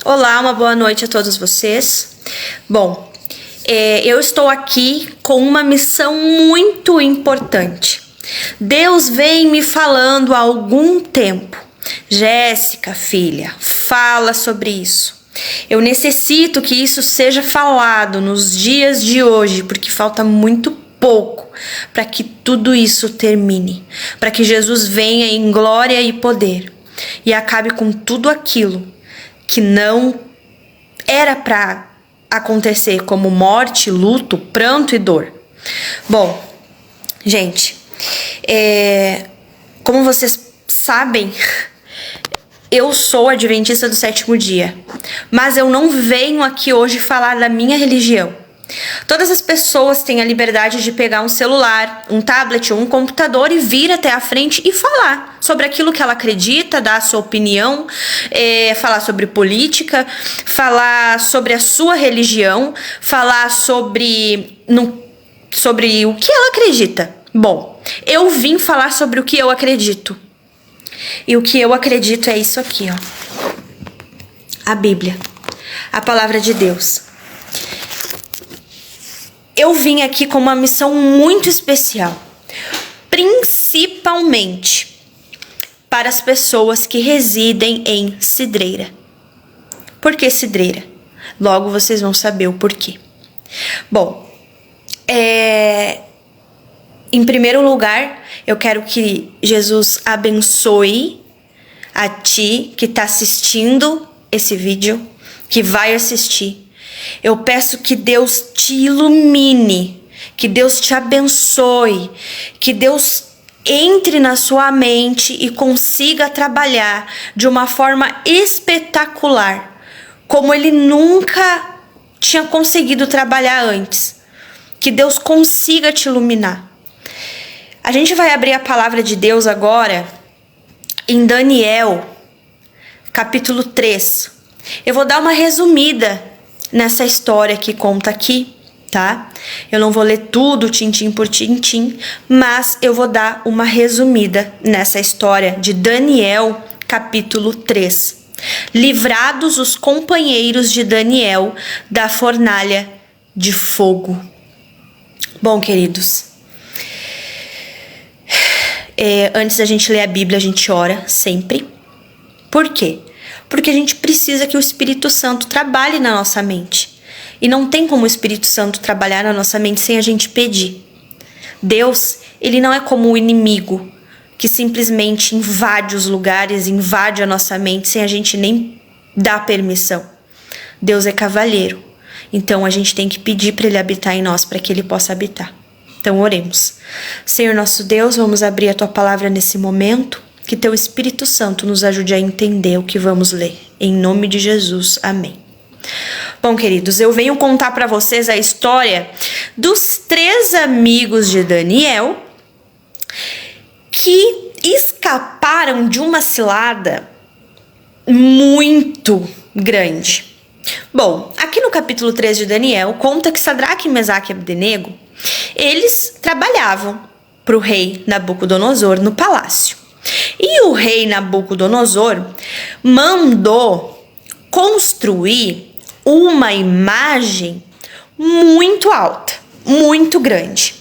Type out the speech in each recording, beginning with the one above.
Olá, uma boa noite a todos vocês. Bom, eu estou aqui com uma missão muito importante. Deus vem me falando há algum tempo. Jéssica, filha, fala sobre isso. Eu necessito que isso seja falado nos dias de hoje, porque falta muito pouco para que tudo isso termine, para que Jesus venha em glória e poder e acabe com tudo aquilo que não era para acontecer, como morte, luto, pranto e dor. Bom, gente, como vocês sabem, eu sou adventista do sétimo dia, mas eu não venho aqui hoje falar da minha religião. Todas as pessoas têm a liberdade de pegar um celular, um tablet ou um computador e vir até a frente e falar sobre aquilo que ela acredita, dar a sua opinião, falar sobre política, falar sobre a sua religião, falar sobre o que ela acredita. Bom, eu vim falar sobre o que eu acredito. E o que eu acredito é isso aqui, ó. A Bíblia, a palavra de Deus. Eu vim aqui com uma missão muito especial, principalmente para as pessoas que residem em Cidreira. Por que Cidreira? Logo vocês vão saber o porquê. Bom, em primeiro lugar, eu quero que Jesus abençoe a ti que está assistindo esse vídeo, que vai assistir. Eu peço que Deus te ilumine, que Deus te abençoe, que Deus entre na sua mente e consiga trabalhar de uma forma espetacular, como Ele nunca tinha conseguido trabalhar antes. Que Deus consiga te iluminar. A gente vai abrir a palavra de Deus agora em Daniel, capítulo 3. Eu vou dar uma resumida nessa história que conta aqui, tá? Eu não vou ler tudo, tintim por tintim, mas eu vou dar uma resumida nessa história de Daniel, capítulo 3. Livrados os companheiros de Daniel da fornalha de fogo. Bom, queridos, antes da gente ler a Bíblia, a gente ora sempre. Por quê? Porque a gente precisa que o Espírito Santo trabalhe na nossa mente. E não tem como o Espírito Santo trabalhar na nossa mente sem a gente pedir. Deus, ele não é como o inimigo que simplesmente invade os lugares, invade a nossa mente sem a gente nem dar permissão. Deus é cavalheiro. Então a gente tem que pedir para ele habitar em nós, para que ele possa habitar. Então oremos. Senhor nosso Deus, vamos abrir a tua palavra nesse momento. Que teu Espírito Santo nos ajude a entender o que vamos ler. Em nome de Jesus, amém. Bom, queridos, eu venho contar para vocês a história dos 3 amigos de Daniel que escaparam de uma cilada muito grande. Bom, aqui no capítulo 3 de Daniel, conta que Sadraque, Mesaque e Abdenego, eles trabalhavam para o rei Nabucodonosor no palácio. E o rei Nabucodonosor mandou construir uma imagem muito alta, muito grande.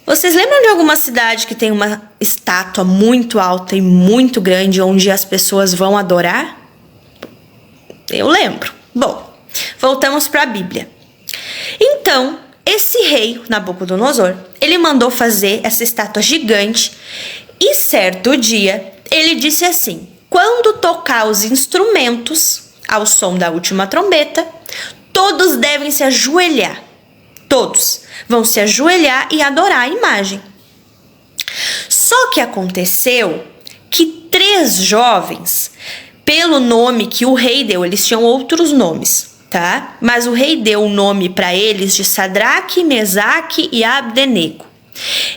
Vocês lembram de alguma cidade que tem uma estátua muito alta e muito grande onde as pessoas vão adorar? Eu lembro. Bom, voltamos para a Bíblia. Então, esse rei, Nabucodonosor, ele mandou fazer essa estátua gigante e certo dia ele disse assim: quando tocar os instrumentos ao som da última trombeta, todos devem se ajoelhar. Todos vão se ajoelhar e adorar a imagem. Só que aconteceu que 3 jovens, pelo nome que o rei deu, eles tinham outros nomes, tá? Mas o rei deu o nome para eles de Sadraque, Mesaque e Abdenego.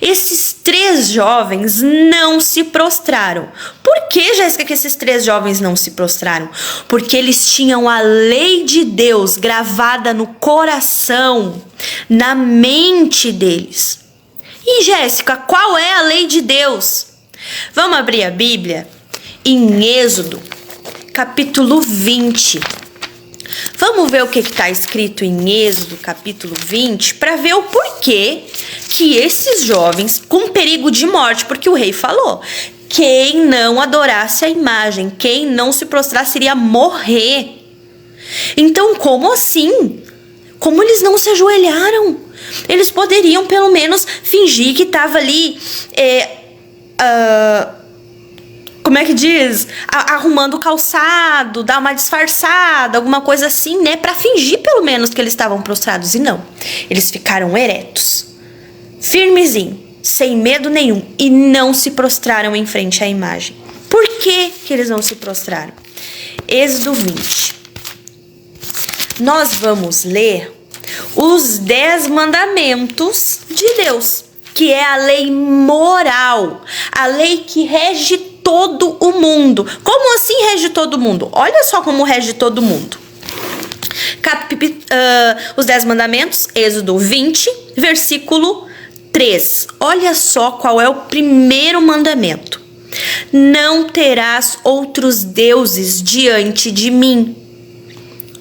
Esses 3 jovens não se prostraram. Por que, Jéssica, que esses 3 jovens não se prostraram? Porque eles tinham a lei de Deus gravada no coração, na mente deles. E, Jéssica, qual é a lei de Deus? Vamos abrir a Bíblia em Êxodo, capítulo 20. Vamos ver o que está escrito em Êxodo, capítulo 20, para ver o porquê que esses jovens, com perigo de morte, porque o rei falou, quem não adorasse a imagem, quem não se prostrasse iria morrer. Então, como assim? Como eles não se ajoelharam? Eles poderiam, pelo menos, fingir que estava ali... como é que diz? Arrumando o calçado, dar uma disfarçada, alguma coisa assim, né? Pra fingir, pelo menos, que eles estavam prostrados. E não. Eles ficaram eretos, firmezinho, sem medo nenhum. E não se prostraram em frente à imagem. Por que que eles não se prostraram? Êxodo 20. Nós vamos ler os 10 mandamentos de Deus, que é a lei moral, a lei que rege todo o mundo. Como assim rege todo mundo? Olha só como rege todo mundo. Os 10 mandamentos, Êxodo 20, versículo 3. Olha só qual é o primeiro mandamento. Não terás outros deuses diante de mim.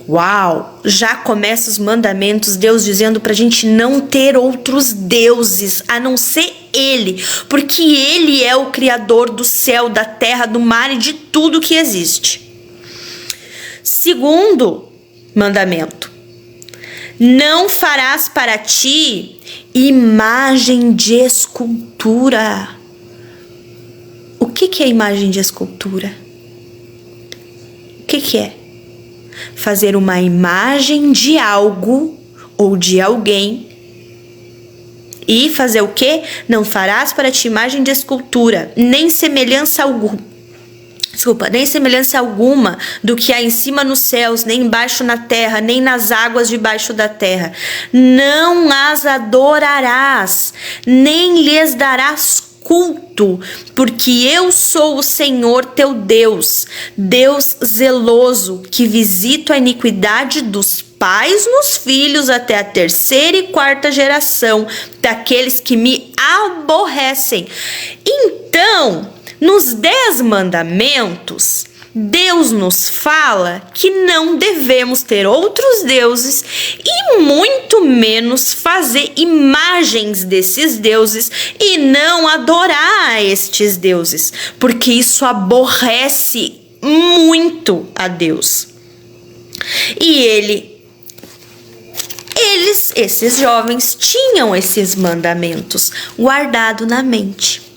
Uau! Já começa os mandamentos, Deus dizendo pra gente não ter outros deuses, a não ser Ele. Porque Ele é o Criador do céu, da terra, do mar e de tudo que existe. Segundo mandamento. Não farás para ti imagem de escultura. O que é imagem de escultura? O que é? Fazer uma imagem de algo ou de alguém e fazer o quê? Não farás para ti imagem de escultura, nem semelhança alguma do que há em cima nos céus, nem embaixo na terra, nem nas águas debaixo da terra. Não as adorarás, nem lhes darás culto, porque eu sou o Senhor teu Deus, Deus zeloso, que visito a iniquidade dos pais nos filhos até a 3ª e 4ª geração daqueles que me aborrecem. Então, nos 10 mandamentos, Deus nos fala que não devemos ter outros deuses e muito menos fazer imagens desses deuses e não adorar a estes deuses, porque isso aborrece muito a Deus. E esses jovens tinham esses mandamentos guardados na mente.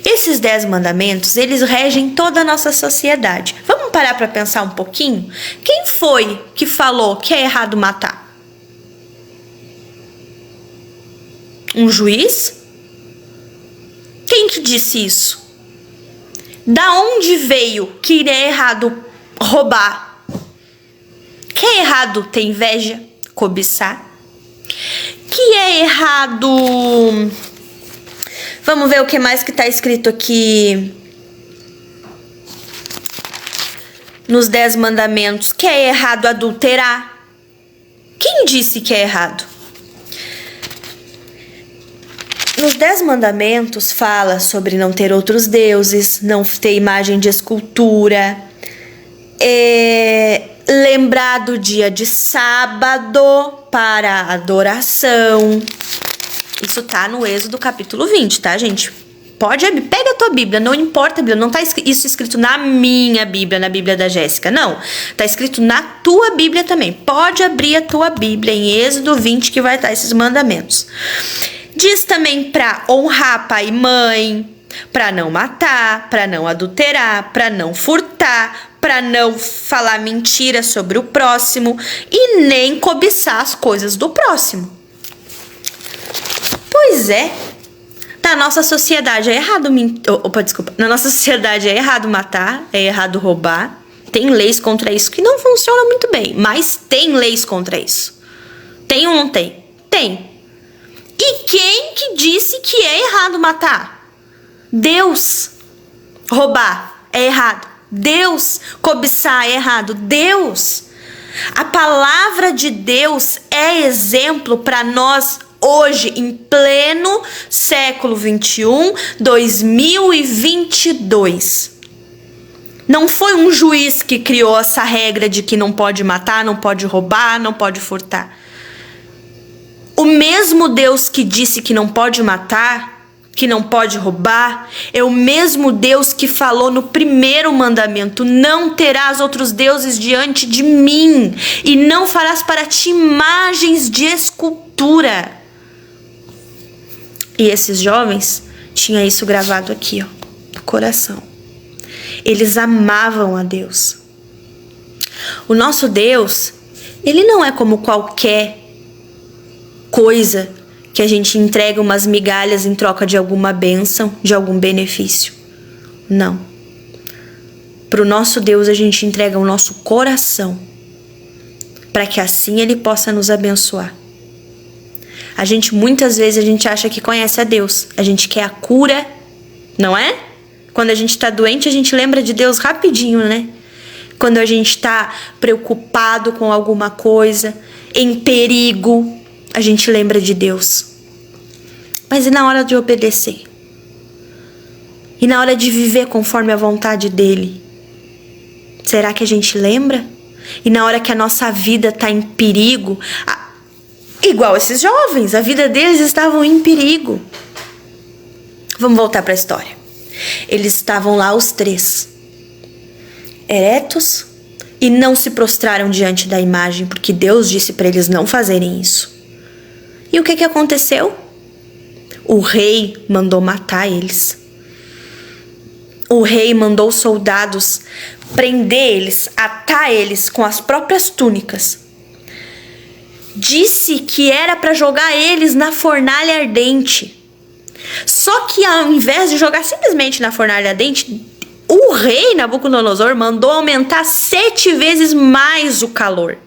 Esses 10 mandamentos, eles regem toda a nossa sociedade. Vamos parar para pensar um pouquinho? Quem foi que falou que é errado matar? Um juiz? Quem que disse isso? Da onde veio que é errado roubar? Que é errado ter inveja, cobiçar? Que é errado... Vamos ver o que mais que está escrito aqui nos 10 mandamentos. Que é errado adulterar. Quem disse que é errado? Nos 10 mandamentos fala sobre não ter outros deuses, não ter imagem de escultura, lembrar do dia de sábado para adoração. Isso tá no Êxodo capítulo 20, tá, gente? Pega a tua Bíblia, não importa a Bíblia, não tá isso escrito na minha Bíblia, na Bíblia da Jéssica, não. Tá escrito na tua Bíblia também. Pode abrir a tua Bíblia em Êxodo 20 que vai estar esses mandamentos. Diz também pra honrar pai e mãe, pra não matar, pra não adulterar, pra não furtar, pra não falar mentira sobre o próximo e nem cobiçar as coisas do próximo. Pois é, na nossa sociedade é errado na nossa sociedade é errado matar, é errado roubar. Tem leis contra isso que não funcionam muito bem, mas tem leis contra isso. Tem ou não tem? Tem. E quem que disse que é errado matar? Deus. Roubar é errado. Deus. Cobiçar é errado. Deus. A palavra de Deus é exemplo para nós hoje, em pleno século 21, 2022. Não foi um juiz que criou essa regra de que não pode matar, não pode roubar, não pode furtar. O mesmo Deus que disse que não pode matar, que não pode roubar, é o mesmo Deus que falou no primeiro mandamento: não terás outros deuses diante de mim, e não farás para ti imagens de escultura. E esses jovens tinham isso gravado aqui, ó, no coração. Eles amavam a Deus. O nosso Deus, ele não é como qualquer coisa que a gente entrega umas migalhas em troca de alguma bênção, de algum benefício. Não. Para o nosso Deus, a gente entrega o nosso coração, para que assim ele possa nos abençoar. Muitas vezes a gente acha que conhece a Deus. A gente quer a cura, não é? Quando a gente está doente, a gente lembra de Deus rapidinho, né? Quando a gente está preocupado com alguma coisa, em perigo, a gente lembra de Deus. Mas e na hora de obedecer? E na hora de viver conforme a vontade dele? Será que a gente lembra? E na hora que a nossa vida está em perigo, igual esses jovens, a vida deles estava em perigo. Vamos voltar para a história. Eles estavam lá os três, eretos, e não se prostraram diante da imagem, porque Deus disse para eles não fazerem isso. E o que aconteceu? O rei mandou matar eles. O rei mandou soldados prender eles, atar eles com as próprias túnicas. Disse que era para jogar eles na fornalha ardente. Só que ao invés de jogar simplesmente na fornalha ardente, o rei Nabucodonosor mandou aumentar 7 vezes mais o calor.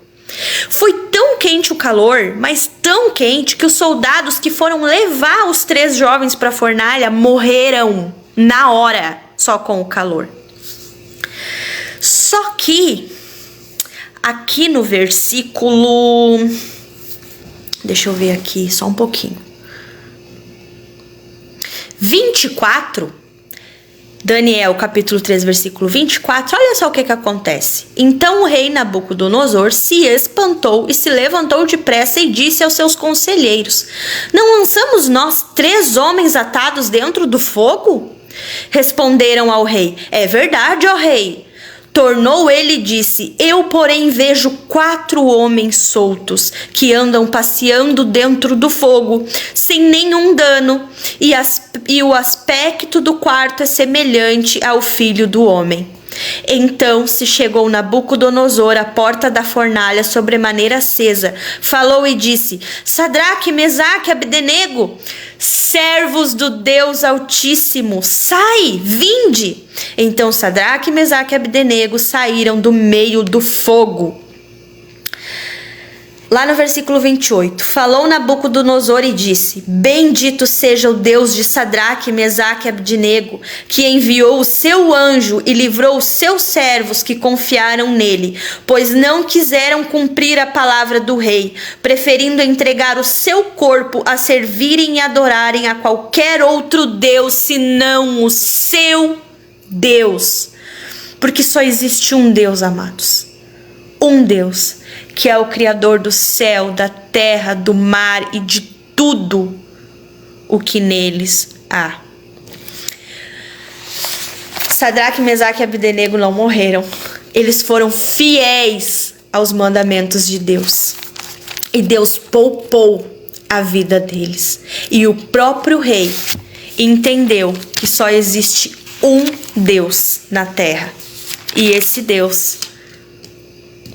Foi tão quente o calor, mas tão quente, que os soldados que foram levar os 3 jovens para a fornalha morreram na hora, só com o calor. Só que aqui no versículo... Deixa eu ver aqui só um pouquinho. 24, Daniel capítulo 3, versículo 24, olha só o que acontece. Então o rei Nabucodonosor se espantou e se levantou depressa e disse aos seus conselheiros: não lançamos nós 3 homens atados dentro do fogo? Responderam ao rei: é verdade, ó rei. Tornou ele e disse: eu, porém, vejo 4 homens soltos que andam passeando dentro do fogo, sem nenhum dano, e o aspecto do quarto é semelhante ao filho do homem. Então se chegou Nabucodonosor à porta da fornalha sobremaneira acesa, falou e disse: Sadraque, Mesaque, Abdenego, servos do Deus Altíssimo, sai, vinde! Então Sadraque, Mesaque e Abdenego saíram do meio do fogo. Lá no versículo 28, falou Nabucodonosor e disse: bendito seja o Deus de Sadraque, Mesaque e Abdenego, que enviou o seu anjo e livrou os seus servos que confiaram nele, pois não quiseram cumprir a palavra do rei, preferindo entregar o seu corpo a servirem e adorarem a qualquer outro Deus, senão o seu Deus. Porque só existe um Deus, amados. Um Deus, que é o Criador do céu, da terra, do mar e de tudo o que neles há. Sadraque, Mesaque e Abdenego não morreram. Eles foram fiéis aos mandamentos de Deus. E Deus poupou a vida deles. E o próprio rei entendeu que só existe um Deus na terra. E esse Deus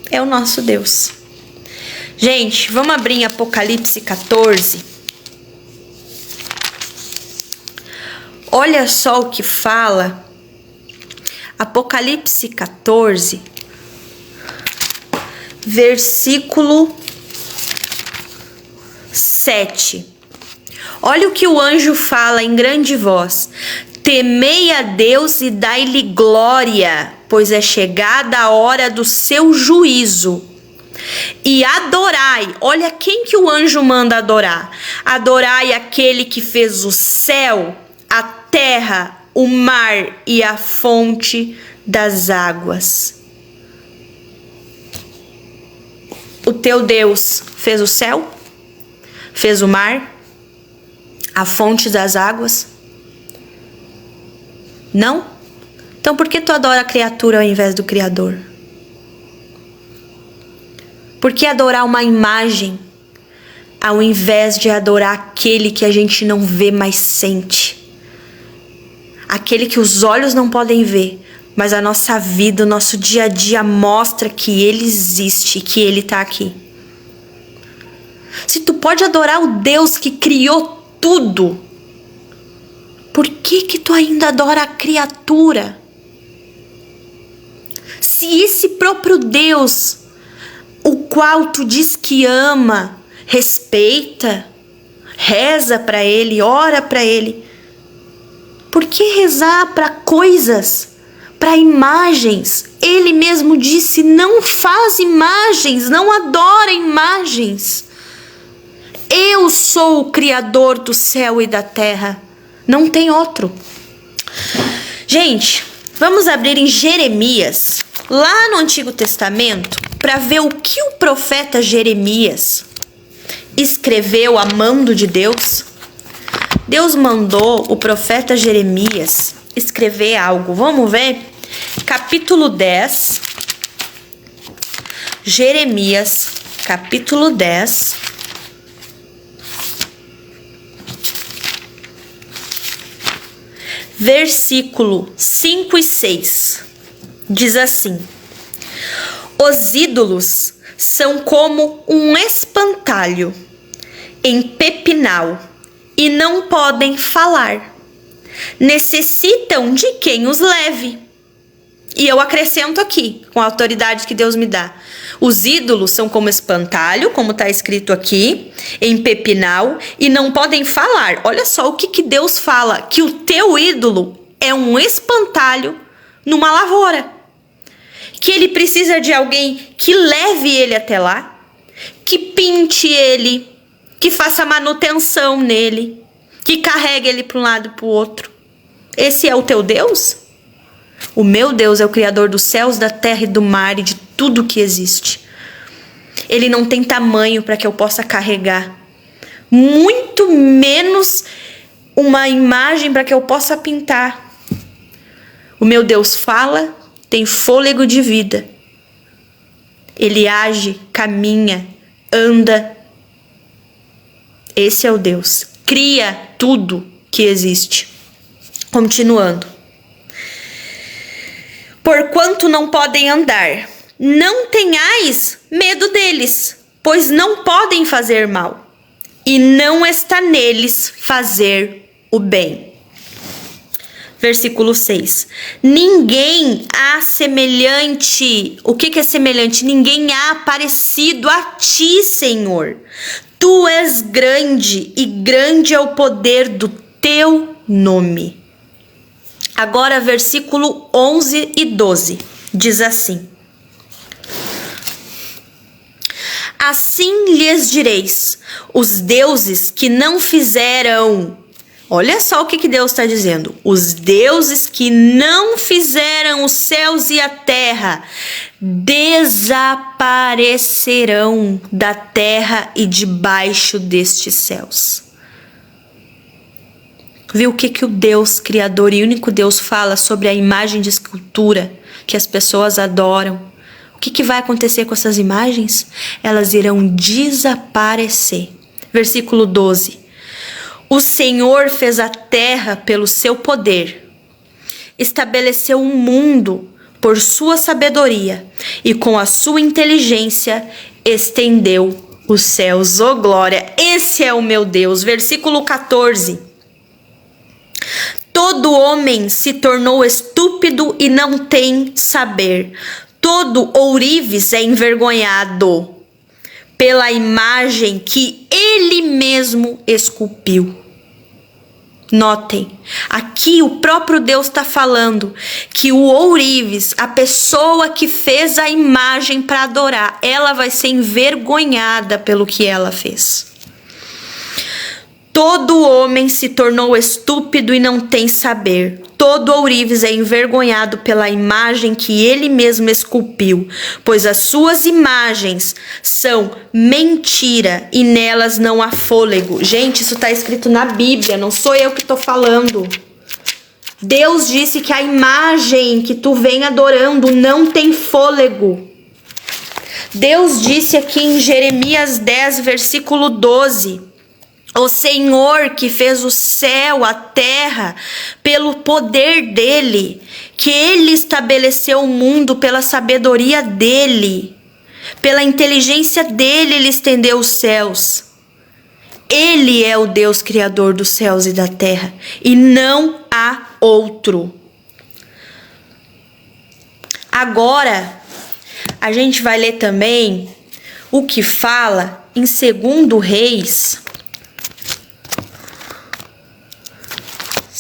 é o nosso Deus. Gente, vamos abrir em Apocalipse 14. Olha só o que fala. Apocalipse 14, versículo 7. Olha o que o anjo fala em grande voz: temei a Deus e dai-lhe glória, pois é chegada a hora do seu juízo. E adorai, olha quem que o anjo manda adorar. Adorai aquele que fez o céu, a terra, o mar e a fonte das águas. O teu Deus fez o céu? Fez o mar? A fonte das águas? Não? Então por que tu adora a criatura ao invés do Criador? Por que adorar uma imagem ao invés de adorar aquele que a gente não vê, mas sente? Aquele que os olhos não podem ver, mas a nossa vida, o nosso dia a dia mostra que Ele existe, que Ele está aqui. Se tu pode adorar o Deus que criou tudo, por que que tu ainda adora a criatura? Se esse próprio Deus, o qual tu diz que ama, respeita, reza para Ele, ora para Ele, por que rezar para coisas, para imagens? Ele mesmo disse: não faz imagens, não adora imagens. Eu sou o Criador do céu e da terra, não tem outro. Gente, vamos abrir em Jeremias, lá no Antigo Testamento, para ver o que o profeta Jeremias escreveu a mando de Deus. Deus mandou o profeta Jeremias escrever algo. Vamos ver? Capítulo 10. Jeremias, capítulo 10. Versículo 5 e 6. Diz assim: os ídolos são como um espantalho em pepinal e não podem falar. Necessitam de quem os leve. E eu acrescento aqui, com a autoridade que Deus me dá: os ídolos são como espantalho, como está escrito aqui, em pepinal, e não podem falar. Olha só o que Deus fala: que o teu ídolo é um espantalho numa lavoura. Que ele precisa de alguém que leve ele até lá, que pinte ele, que faça manutenção nele, que carregue ele para um lado e para o outro. Esse é o teu Deus? O meu Deus é o Criador dos céus, da terra e do mar e de tudo que existe. Ele não tem tamanho para que eu possa carregar, muito menos uma imagem para que eu possa pintar. O meu Deus fala, tem fôlego de vida. Ele age, caminha, anda. Esse é o Deus. Cria tudo que existe. Continuando. Porquanto não podem andar, não tenhais medo deles, pois não podem fazer mal, e não está neles fazer o bem. Versículo 6. Ninguém há semelhante. O que é semelhante? Ninguém há parecido a ti, Senhor. Tu és grande, e grande é o poder do teu nome. Agora, versículo 11 e 12. Diz assim: assim lhes direis, os deuses que não fizeram. Olha só o que Deus está dizendo. Os deuses que não fizeram os céus e a terra desaparecerão da terra e debaixo destes céus. Viu o que o Deus Criador e único Deus fala sobre a imagem de escultura que as pessoas adoram? O que vai acontecer com essas imagens? Elas irão desaparecer. Versículo 12. O Senhor fez a terra pelo seu poder, estabeleceu um mundo por sua sabedoria, e com a sua inteligência estendeu os céus. Oh glória, esse é o meu Deus. Versículo 14. Todo homem se tornou estúpido e não tem saber. Todo ourives é envergonhado pela imagem que ele mesmo esculpiu. Notem, aqui o próprio Deus está falando que o ourives, a pessoa que fez a imagem para adorar, ela vai ser envergonhada pelo que ela fez. Todo homem se tornou estúpido e não tem saber. Todo ourives é envergonhado pela imagem que ele mesmo esculpiu, pois as suas imagens são mentira e nelas não há fôlego. Gente, isso está escrito na Bíblia, não sou eu que estou falando. Deus disse que a imagem que tu vem adorando não tem fôlego. Deus disse aqui em Jeremias 10, versículo 12... O Senhor que fez o céu, a terra, pelo poder dele, que ele estabeleceu o mundo pela sabedoria dele, pela inteligência dele, ele estendeu os céus. Ele é o Deus criador dos céus e da terra, e não há outro. Agora, a gente vai ler também o que fala em 2 Reis.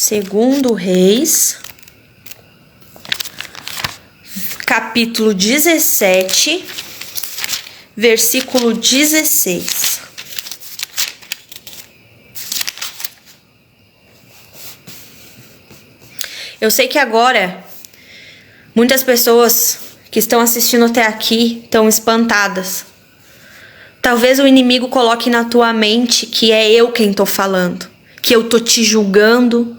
2 Reis, capítulo 17, versículo 16. Eu sei que agora muitas pessoas que estão assistindo até aqui estão espantadas. Talvez o inimigo coloque na tua mente que é eu quem estou falando, que eu estou te julgando,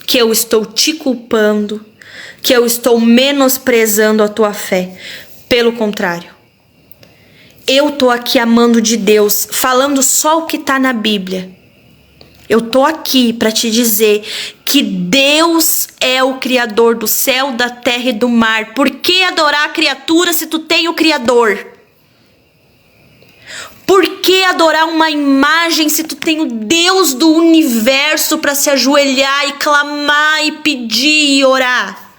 que eu estou te culpando, que eu estou menosprezando a tua fé. Pelo contrário, eu tô aqui amando de Deus, falando só o que tá na Bíblia. Eu tô aqui para te dizer que Deus é o Criador do céu, da terra e do mar. Por que adorar a criatura se tu tem o Criador? Por que adorar uma imagem se tu tem o Deus do universo para se ajoelhar e clamar e pedir e orar?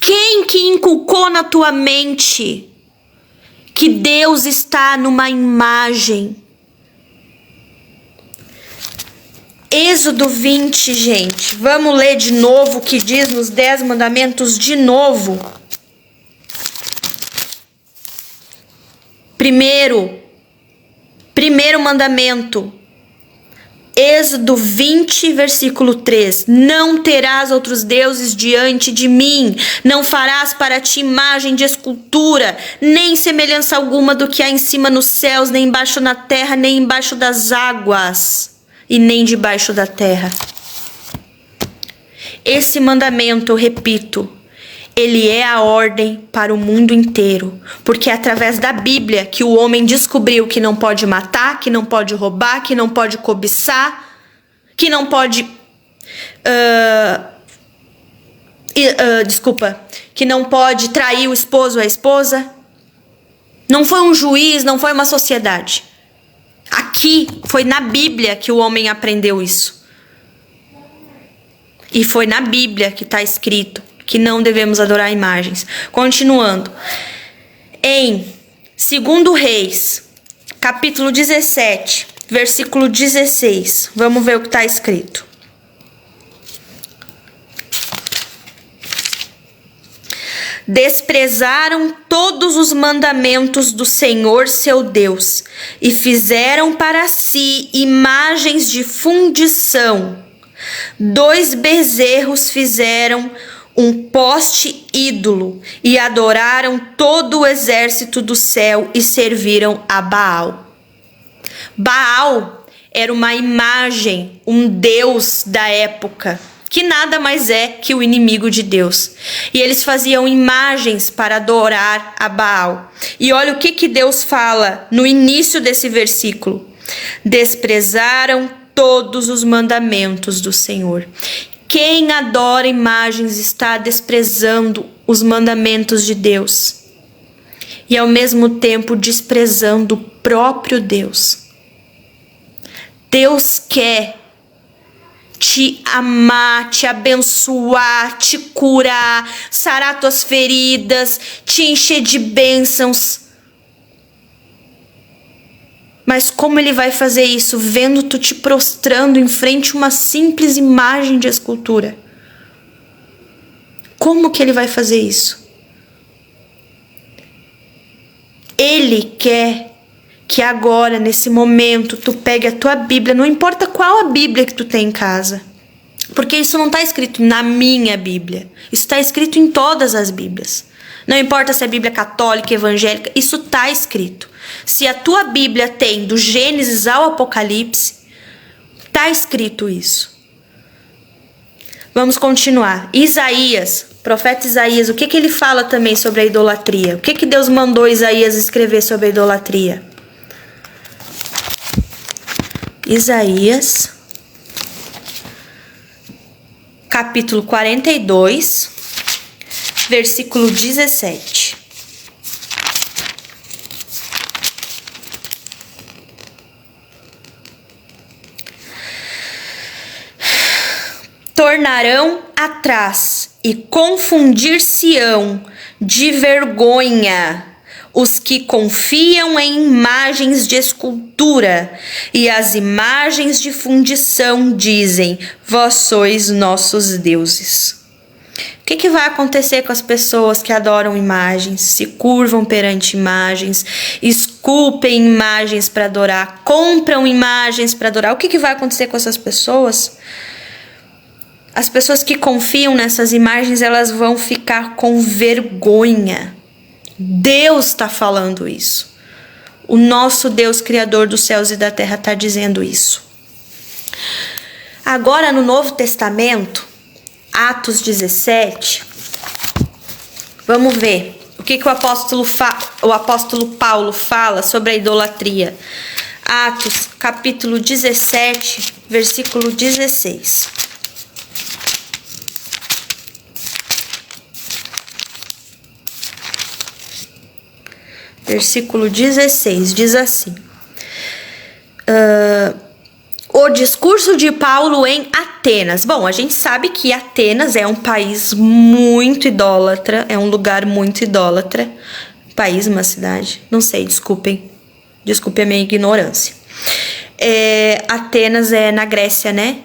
Quem que inculcou na tua mente que Deus está numa imagem? Êxodo 20, gente. Vamos ler de novo o que diz nos 10 mandamentos de novo. Primeiro mandamento, Êxodo 20, versículo 3. Não terás outros deuses diante de mim, não farás para ti imagem de escultura, nem semelhança alguma do que há em cima nos céus, nem embaixo na terra, nem embaixo das águas, e nem debaixo da terra. Esse mandamento, eu repito, ele é a ordem para o mundo inteiro, porque é através da Bíblia que o homem descobriu que não pode matar, que não pode roubar, que não pode cobiçar, que não pode... que não pode trair o esposo ou a esposa. Não foi um juiz, não foi uma sociedade. Aqui foi na Bíblia que o homem aprendeu isso. E foi na Bíblia que está escrito que não devemos adorar imagens. Continuando. Em 2 Reis, capítulo 17, versículo 16. Vamos ver o que está escrito. Desprezaram todos os mandamentos do Senhor seu Deus e fizeram para si imagens de fundição. 2 bezerros fizeram um poste ídolo e adoraram todo o exército do céu e serviram a Baal. Baal era uma imagem, um deus da época, que nada mais é que o inimigo de Deus. E eles faziam imagens para adorar a Baal. E olha o que Deus fala no início desse versículo. Desprezaram todos os mandamentos do Senhor. Quem adora imagens está desprezando os mandamentos de Deus. E ao mesmo tempo desprezando o próprio Deus. Deus quer te amar, te abençoar, te curar, sarar tuas feridas, te encher de bênçãos. Mas como ele vai fazer isso vendo tu te prostrando em frente a uma simples imagem de escultura? Como que ele vai fazer isso? Ele quer que agora, nesse momento, tu pegue a tua Bíblia, não importa qual a Bíblia que tu tem em casa, porque isso não está escrito na minha Bíblia, isso está escrito em todas as Bíblias. Não importa se é Bíblia católica, evangélica, isso está escrito. Se a tua Bíblia tem do Gênesis ao Apocalipse, está escrito isso. Vamos continuar. Isaías, profeta Isaías, o que ele fala também sobre a idolatria? O que Deus mandou Isaías escrever sobre a idolatria? Isaías, capítulo 42, versículo 17. Tornarão atrás e confundir-se-ão de vergonha os que confiam em imagens de escultura, e as imagens de fundição dizem: vós sois nossos deuses. O que vai acontecer com as pessoas que adoram imagens, se curvam perante imagens, esculpem imagens para adorar, compram imagens para adorar? O que vai acontecer com essas pessoas? As pessoas que confiam nessas imagens, elas vão ficar com vergonha. Deus está falando isso. O nosso Deus, Criador dos céus e da terra, está dizendo isso. Agora, no Novo Testamento, Atos 17, vamos ver o que o apóstolo Paulo fala sobre a idolatria. Atos, capítulo 17, versículo 16. Versículo 16, diz assim: o discurso de Paulo em Atenas. Bom, a gente sabe que Atenas é um país muito idólatra, é um lugar muito idólatra. País, uma cidade, não sei, desculpem a minha ignorância. Atenas é na Grécia, né?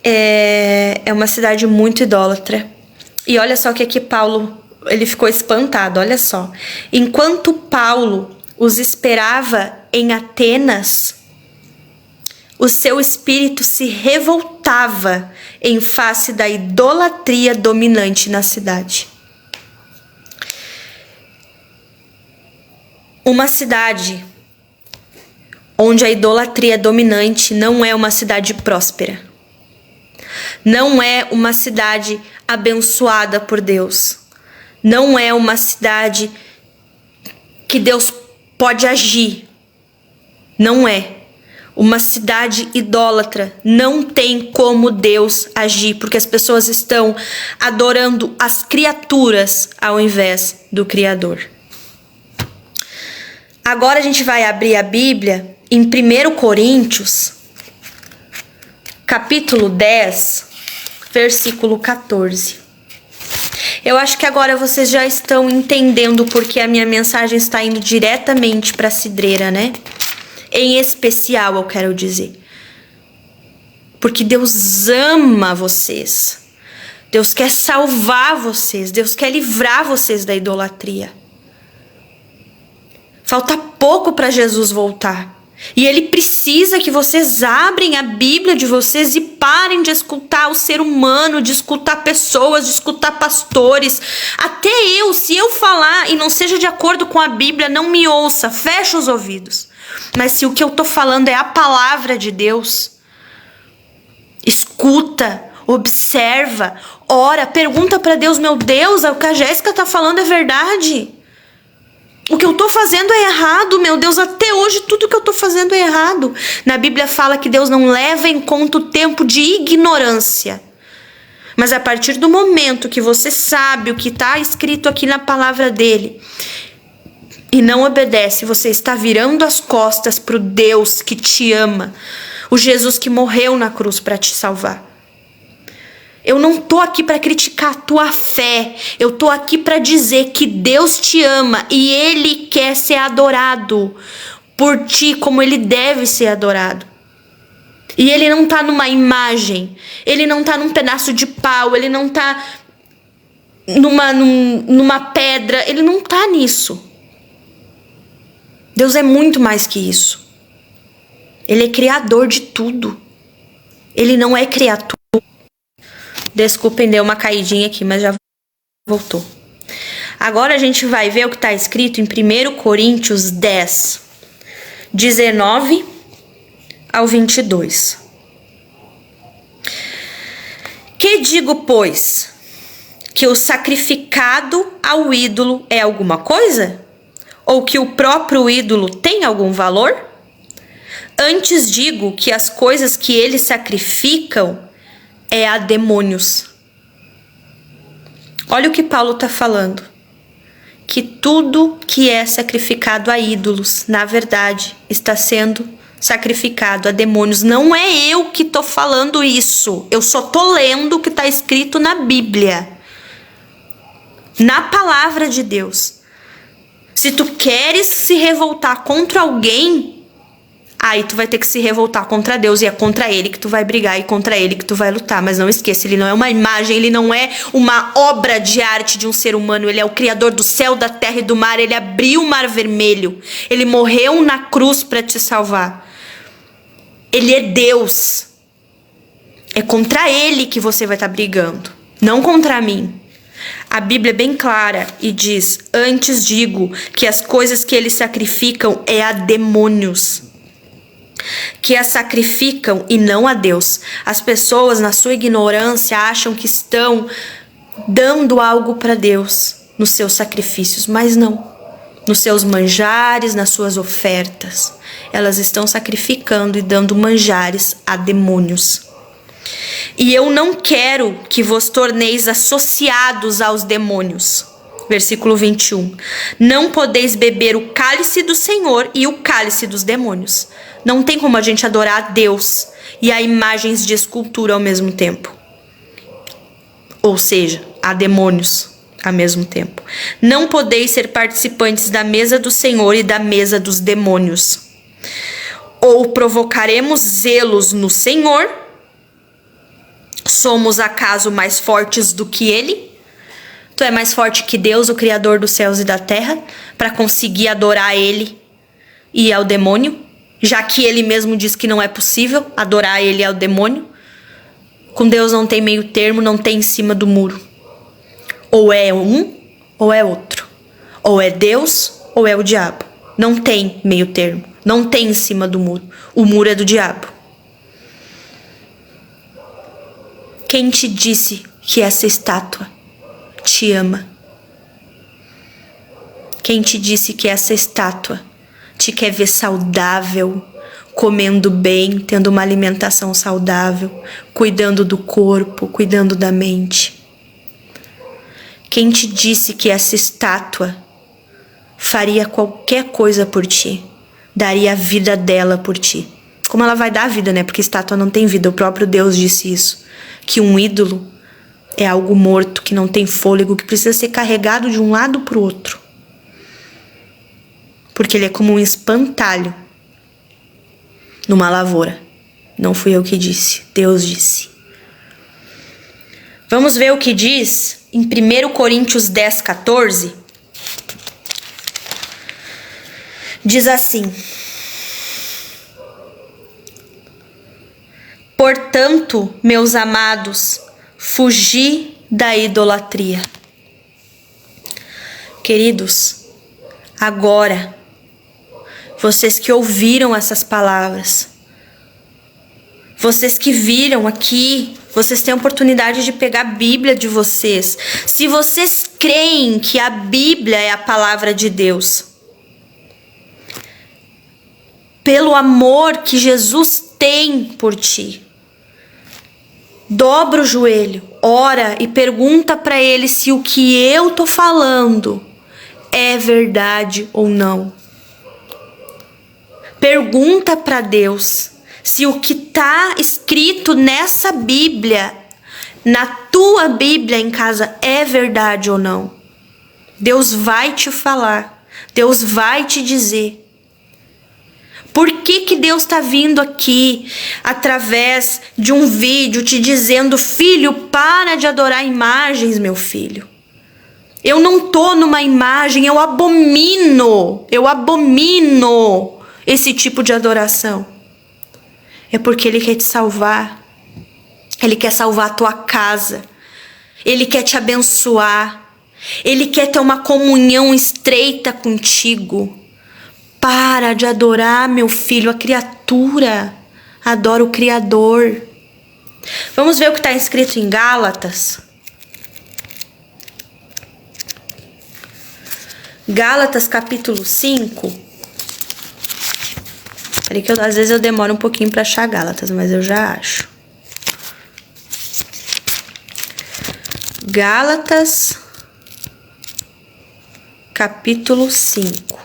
É uma cidade muito idólatra. E olha só o que aqui Paulo... Ele ficou espantado, olha só. Enquanto Paulo os esperava em Atenas, o seu espírito se revoltava em face da idolatria dominante na cidade. Uma cidade onde a idolatria é dominante não é uma cidade próspera. Não é uma cidade abençoada por Deus. Não é uma cidade que Deus pode agir. Não é. Uma cidade idólatra não tem como Deus agir, porque as pessoas estão adorando as criaturas ao invés do Criador. Agora a gente vai abrir a Bíblia em 1 Coríntios, capítulo 10, versículo 14. Eu acho que agora vocês já estão entendendo porque a minha mensagem está indo diretamente para a cidreira, né? Em especial, eu quero dizer. Porque Deus ama vocês. Deus quer salvar vocês. Deus quer livrar vocês da idolatria. Falta pouco para Jesus voltar. E ele precisa que vocês abrem a Bíblia de vocês e parem de escutar o ser humano, de escutar pessoas, de escutar pastores. Até eu, se eu falar e não seja de acordo com a Bíblia, não me ouça, fecha os ouvidos. Mas se o que eu tô falando é a palavra de Deus, escuta, observa, ora, pergunta para Deus: meu Deus, o que a Jéssica tá falando é verdade? O que eu tô fazendo é errado, meu Deus, até hoje tudo que eu tô fazendo é errado. Na Bíblia fala que Deus não leva em conta o tempo de ignorância. Mas a partir do momento que você sabe o que está escrito aqui na palavra dele e não obedece, você está virando as costas para o Deus que te ama, o Jesus que morreu na cruz para te salvar. Eu não tô aqui para criticar a tua fé. Eu tô aqui para dizer que Deus te ama e Ele quer ser adorado por ti como Ele deve ser adorado. E Ele não tá numa imagem. Ele não tá num pedaço de pau. Ele não tá numa pedra. Ele não tá nisso. Deus é muito mais que isso. Ele é criador de tudo. Ele não é criatura. Desculpem, deu uma caidinha aqui, mas já voltou. Agora a gente vai ver o que está escrito em 1 Coríntios 10, 19 ao 22. Que digo, pois, que o sacrificado ao ídolo é alguma coisa? Ou que o próprio ídolo tem algum valor? Antes digo que as coisas que eles sacrificam é a demônios. Olha o que Paulo está falando. Que tudo que é sacrificado a ídolos, na verdade, está sendo sacrificado a demônios. Não é eu que estou falando isso. Eu só estou lendo o que está escrito na Bíblia. Na palavra de Deus. Se tu queres se revoltar contra alguém, aí tu vai ter que se revoltar contra Deus. E é contra ele que tu vai brigar e contra ele que tu vai lutar. Mas não esqueça, ele não é uma imagem, ele não é uma obra de arte de um ser humano. Ele é o criador do céu, da terra e do mar. Ele abriu o mar vermelho. Ele morreu na cruz para te salvar. Ele é Deus. É contra ele que você vai estar brigando, não contra mim. A Bíblia é bem clara e diz: antes digo que as coisas que eles sacrificam é a demônios, que as sacrificam e não a Deus. As pessoas, na sua ignorância, acham que estão dando algo para Deus nos seus sacrifícios, mas não. Nos seus manjares, nas suas ofertas, elas estão sacrificando e dando manjares a demônios. E eu não quero que vos torneis associados aos demônios. Versículo 21. Não podeis beber o cálice do Senhor e o cálice dos demônios. Não tem como a gente adorar a Deus e a imagens de escultura ao mesmo tempo. Ou seja, a demônios ao mesmo tempo. Não podeis ser participantes da mesa do Senhor e da mesa dos demônios. Ou provocaremos zelos no Senhor? Somos acaso mais fortes do que Ele? Tu é mais forte que Deus, o Criador dos céus e da terra, para conseguir adorar Ele e ao demônio? Já que Ele mesmo diz que não é possível adorar Ele e ao demônio. Com Deus não tem meio termo, não tem em cima do muro. Ou é um, ou é outro. Ou é Deus, ou é o diabo. Não tem meio termo. Não tem em cima do muro. O muro é do diabo. Quem te disse que essa estátua te ama? Quem te disse que essa estátua te quer ver saudável, comendo bem, tendo uma alimentação saudável, cuidando do corpo, cuidando da mente? Quem te disse que essa estátua faria qualquer coisa por ti? Daria a vida dela por ti? Como ela vai dar a vida, né? Porque estátua não tem vida. O próprio Deus disse isso. Que um ídolo é algo morto, que não tem fôlego, que precisa ser carregado de um lado para o outro. Porque ele é como um espantalho numa lavoura. Não fui eu que disse, Deus disse. Vamos ver o que diz em 1 Coríntios 10, 14. Diz assim: portanto, meus amados, fugi da idolatria. Queridos, agora, vocês que ouviram essas palavras, vocês que viram aqui, vocês têm a oportunidade de pegar a Bíblia de vocês. Se vocês creem que a Bíblia é a palavra de Deus, pelo amor que Jesus tem por ti, dobra o joelho, ora e pergunta para ele se o que eu tô falando é verdade ou não. Pergunta para Deus se o que tá escrito nessa Bíblia, na tua Bíblia em casa, é verdade ou não. Deus vai te falar, Deus vai te dizer. Por que Deus está vindo aqui através de um vídeo te dizendo: filho, para de adorar imagens, meu filho. Eu não tô numa imagem, eu abomino esse tipo de adoração. É porque Ele quer te salvar. Ele quer salvar a tua casa. Ele quer te abençoar. Ele quer ter uma comunhão estreita contigo. Para de adorar, meu filho, a criatura. Adora o Criador. Vamos ver o que está escrito em Gálatas. Gálatas capítulo 5. Peraí que às vezes eu demoro um pouquinho para achar Gálatas, mas eu já acho. Gálatas capítulo 5.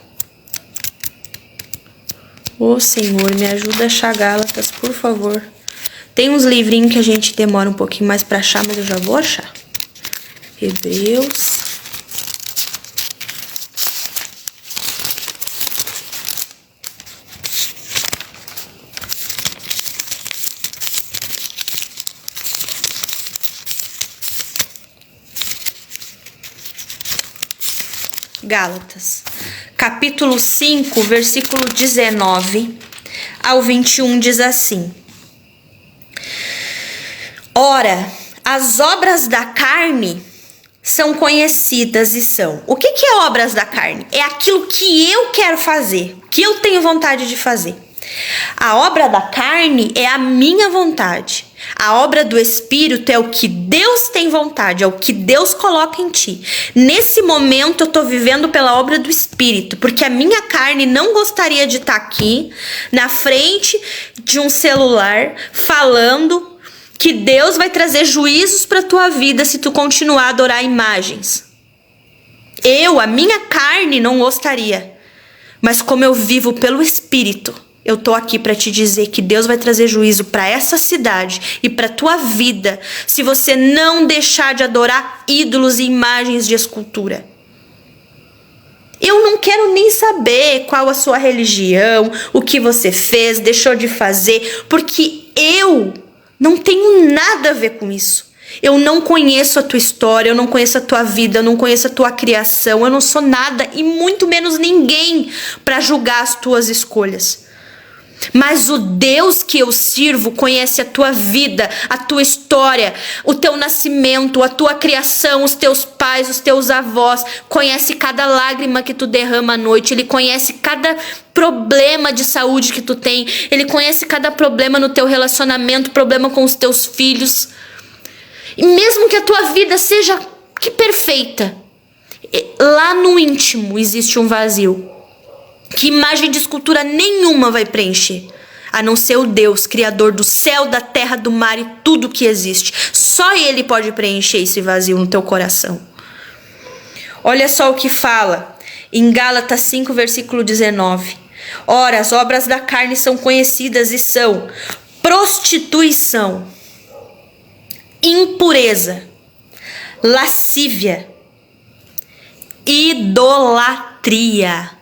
Ô Senhor, me ajuda a achar Gálatas, por favor. Tem uns livrinhos que a gente demora um pouquinho mais pra achar, mas eu já vou achar. Hebreus. Gálatas, capítulo 5, versículo 19 ao 21 diz assim: Ora, as obras da carne são conhecidas e são... O que é obras da carne? É aquilo que eu quero fazer, que eu tenho vontade de fazer. A obra da carne é a minha vontade. A obra do Espírito é o que Deus tem vontade, é o que Deus coloca em ti. Nesse momento eu estou vivendo pela obra do Espírito, porque a minha carne não gostaria de estar aqui, na frente de um celular, falando que Deus vai trazer juízos para tua vida se tu continuar a adorar imagens. A minha carne não gostaria, mas como eu vivo pelo Espírito, eu tô aqui para te dizer que Deus vai trazer juízo para essa cidade e para tua vida se você não deixar de adorar ídolos e imagens de escultura. Eu não quero nem saber qual a sua religião, o que você fez, deixou de fazer, porque eu não tenho nada a ver com isso. Eu não conheço a tua história, eu não conheço a tua vida, eu não conheço a tua criação, eu não sou nada e muito menos ninguém para julgar as tuas escolhas. Mas o Deus que eu sirvo conhece a tua vida, a tua história, o teu nascimento, a tua criação, os teus pais, os teus avós. Conhece cada lágrima que tu derrama à noite. Ele conhece cada problema de saúde que tu tem. Ele conhece cada problema no teu relacionamento, problema com os teus filhos. E mesmo que a tua vida seja que perfeita, lá no íntimo existe um vazio que imagem de escultura nenhuma vai preencher, a não ser o Deus, criador do céu, da terra, do mar e tudo que existe. Só Ele pode preencher esse vazio no teu coração. Olha só o que fala em Gálatas 5, versículo 19. Ora, as obras da carne são conhecidas e são prostituição, impureza, lascívia, idolatria.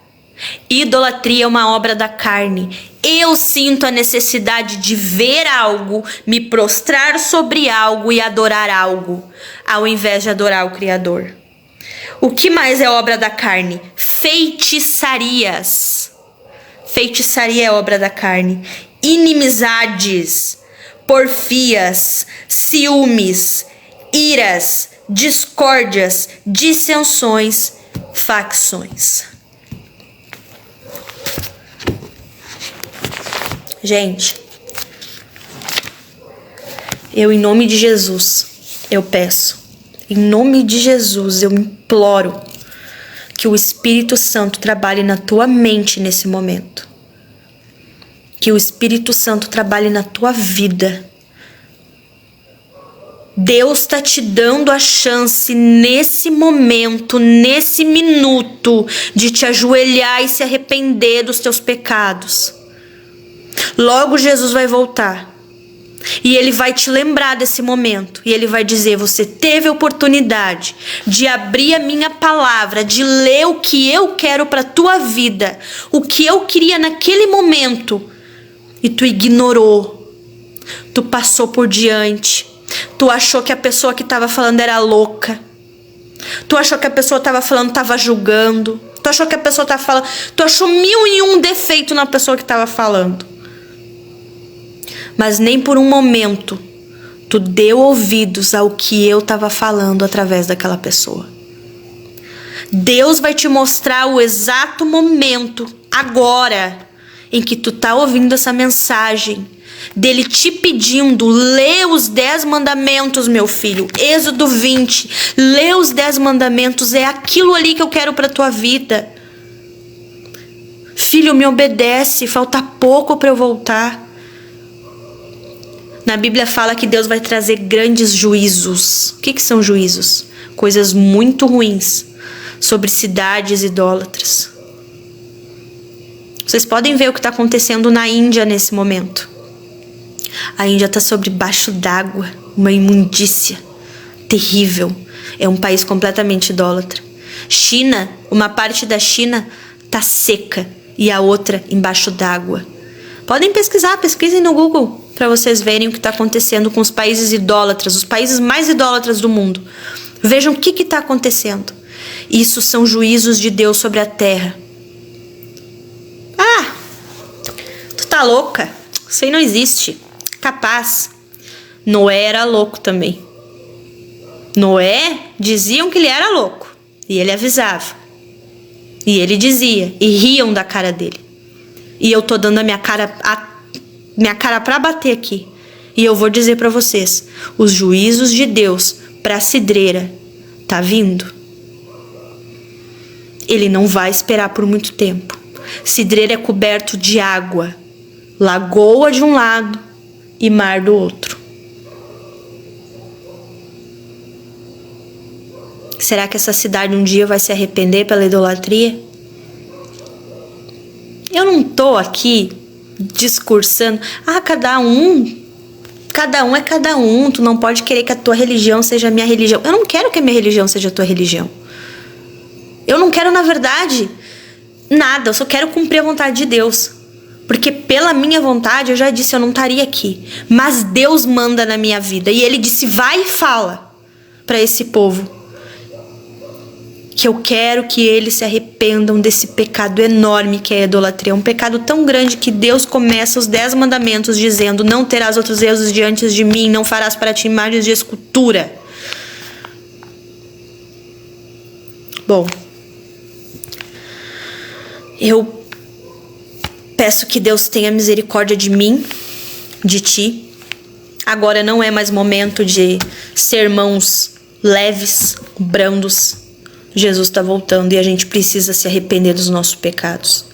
Idolatria é uma obra da carne. Eu sinto a necessidade de ver algo, me prostrar sobre algo e adorar algo, ao invés de adorar o Criador. O que mais é obra da carne? Feitiçarias. Feitiçaria é obra da carne. Inimizades, porfias, ciúmes, iras, discórdias, dissensões, facções. Gente, eu em nome de Jesus, eu peço, em nome de Jesus, eu imploro que o Espírito Santo trabalhe na tua mente nesse momento. Que o Espírito Santo trabalhe na tua vida. Deus está te dando a chance nesse momento, nesse minuto, de te ajoelhar e se arrepender dos teus pecados. Logo Jesus vai voltar e Ele vai te lembrar desse momento e Ele vai dizer: você teve a oportunidade de abrir a minha palavra, de ler o que eu quero para tua vida, o que eu queria naquele momento, e tu ignorou, tu passou por diante, tu achou que a pessoa que estava falando era louca, Tu achou que a pessoa estava falando, estava julgando. Tu achou que a pessoa estava falando. Tu achou 1001 defeito na pessoa que estava falando. Mas nem por um momento tu deu ouvidos ao que eu estava falando através daquela pessoa. Deus vai te mostrar o exato momento, agora, em que tu tá ouvindo essa mensagem, dele te pedindo, lê os 10 mandamentos, meu filho. Êxodo 20, lê os 10 mandamentos, é aquilo ali que eu quero pra tua vida. Filho, me obedece, falta pouco para eu voltar. Na Bíblia fala que Deus vai trazer grandes juízos. O que são juízos? Coisas muito ruins sobre cidades idólatras. Vocês podem ver o que está acontecendo na Índia nesse momento. A Índia está sobre baixo d'água, uma imundícia terrível. É um país completamente idólatra. China, uma parte da China está seca e a outra embaixo d'água. Podem pesquisar, pesquisem no Google para vocês verem o que está acontecendo com os países idólatras, os países mais idólatras do mundo. Vejam o que está acontecendo. Isso são juízos de Deus sobre a terra. Ah, tu tá louca? Isso aí não existe. Capaz. Noé era louco também. Noé, diziam que ele era louco. E ele avisava. E ele dizia. E riam da cara dele. E eu tô dando a minha cara pra bater aqui. E eu vou dizer pra vocês. Os juízos de Deus pra cidreira tá vindo. Ele não vai esperar por muito tempo. Cidreira é coberto de água. Lagoa de um lado e mar do outro. Será que essa cidade um dia vai se arrepender pela idolatria? Eu não tô aqui discursando. cada um é cada um. Tu não pode querer que a tua religião seja a minha religião. Eu não quero que a minha religião seja a tua religião. Eu não quero, na verdade, nada. Eu só quero cumprir a vontade de Deus. Porque pela minha vontade, eu já disse, eu não estaria aqui. Mas Deus manda na minha vida. E Ele disse, vai e fala para esse povo. Que eu quero que eles se arrependam desse pecado enorme que é a idolatria. Um pecado tão grande que Deus começa os 10 mandamentos dizendo, não terás outros deuses diante de mim, não farás para ti imagens de escultura. Bom, eu peço que Deus tenha misericórdia de mim, de ti. Agora não é mais momento de sermãos leves, brandos. Jesus está voltando e a gente precisa se arrepender dos nossos pecados.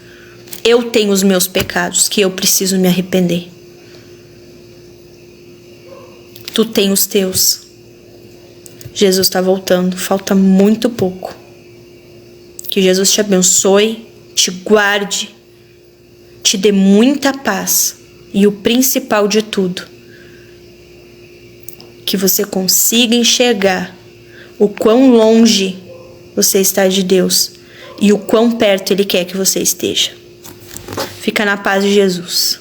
Eu tenho os meus pecados que eu preciso me arrepender. Tu tem os teus. Jesus está voltando, falta muito pouco. Que Jesus te abençoe, te guarde, te dê muita paz e o principal de tudo, que você consiga enxergar o quão longe você está de Deus e o quão perto Ele quer que você esteja. Fica na paz de Jesus.